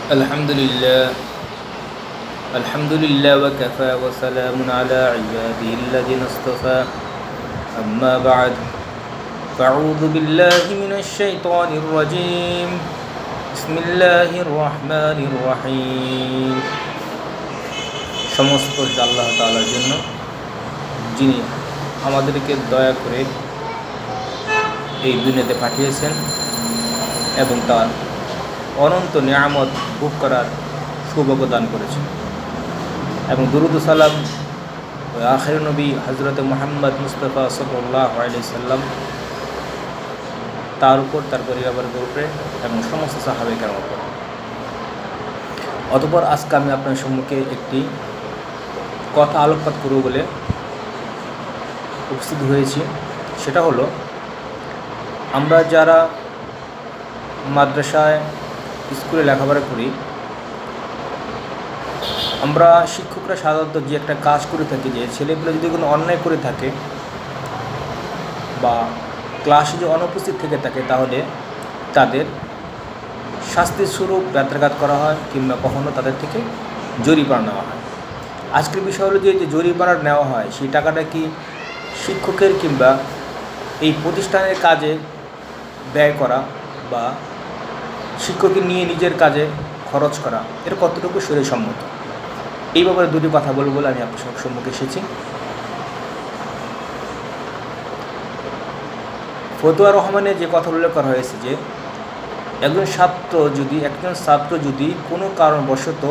الحمد لله. الحمد لله وكفى وسلام على عباده الذين اصطفى. أما بعد فأعوذ بالله من الشيطان الرجيم. بسم الله الرحمن الرحيم. সমস্ত আল্লাহ তাআলার জন্য, যিনি আমাদেরকে দয়া করে এই দুনিয়াতে পাঠিয়েছেন এবং তার অনন্ত নিয়ামত ভোগ করার সৌভাগ্য দান করেছেন, এবং দুরুদ সালাম আখির নবী হযরত মুহাম্মদ মুস্তাফা সাল্লাল্লাহু আলাইহি সাল্লাম তার উপর, তার পরিবারের উপরে এবং সমস্ত সাহাবায়ে কেরামের উপর। অতঃপর আজকে আমি আপনার সম্মুখে একটি কথা আলোকপাত করব বলে উপস্থিত হয়েছি। সেটা হলো, আমরা যারা মাদ্রাসায় স্কুলে লেখাপড়া করি, আমরা শিক্ষকরা সাধারণত যে একটা কাজ করে থাকি, যে ছেলেগুলো যদি কোনো অন্যায় করে থাকে বা ক্লাসে যে অনুপস্থিত থেকে থাকে, তাহলে তাদের শাস্তির স্বরূপ ব্যত্রাঘাত করা হয় কিংবা কখনও তাদের থেকে জরিমানা নেওয়া হয়। আজকের বিষয় হলো যে জরিমানা নেওয়া হয়, সেই টাকাটা কি শিক্ষকের কিংবা এই প্রতিষ্ঠানের কাজে ব্যয় করা বা শিক্ষককে নিয়ে নিজের কাজে খরচ করা, এর কতটুকু শরীয়সম্মত, এই ব্যাপারে দুটি কথা বলবো বলে আমি আপনার সম্মুখে এসেছি। ফতুয়া রহমানে যে কথা উল্লেখ করা হয়েছে যে একজন ছাত্র যদি কোনো কারণবশত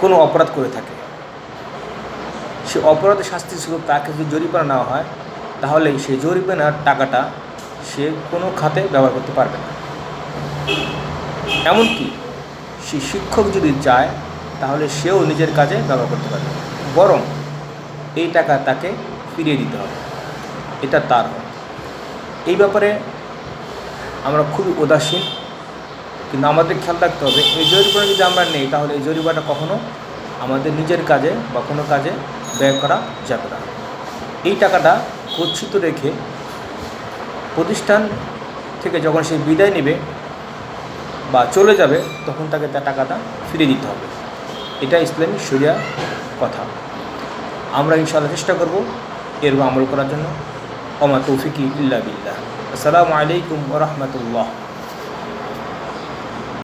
কোনো অপরাধ করে থাকে, সে অপরাধের শাস্তি স্বরূপ তাকে যদি জরিমানা নেওয়া হয়, তাহলে সেই জরিমানার টাকাটা সে কোনো খাতে ব্যবহার করতে পারবে না। এমনকি সে শিক্ষক যদি চায়, তাহলে সেও নিজের কাজে ব্যবহার করতে পারবে, বরং এই টাকা তাকে ফিরিয়ে দিতে হবে, এটা তার হয়। এই ব্যাপারে আমরা খুবই উদাসীন, কিন্তু আমাদের খেয়াল রাখতে হবে, এই জরিমানা যদি আমরা নেই, তাহলে এই জরিমানাটা কখনো আমাদের নিজের কাজে বা কোনো কাজে ব্যয় করা যাবে না। এই টাকাটা গচ্ছিত রেখে প্রতিষ্ঠান থেকে যখন সে বিদায় নেবে বা চলে যাবে, তখন তাকে তার টাকাটা ফিরিয়ে দিতে হবে। এটা ইসলামী শরিয়া কথা। আমরা ইনশাআল্লাহ চেষ্টা করব এর আমল করার জন্য। ওমা তৌফিকি ইল্লা বিল্লাহ। আসসালামু আলাইকুম ওয়া রাহমাতুল্লাহ।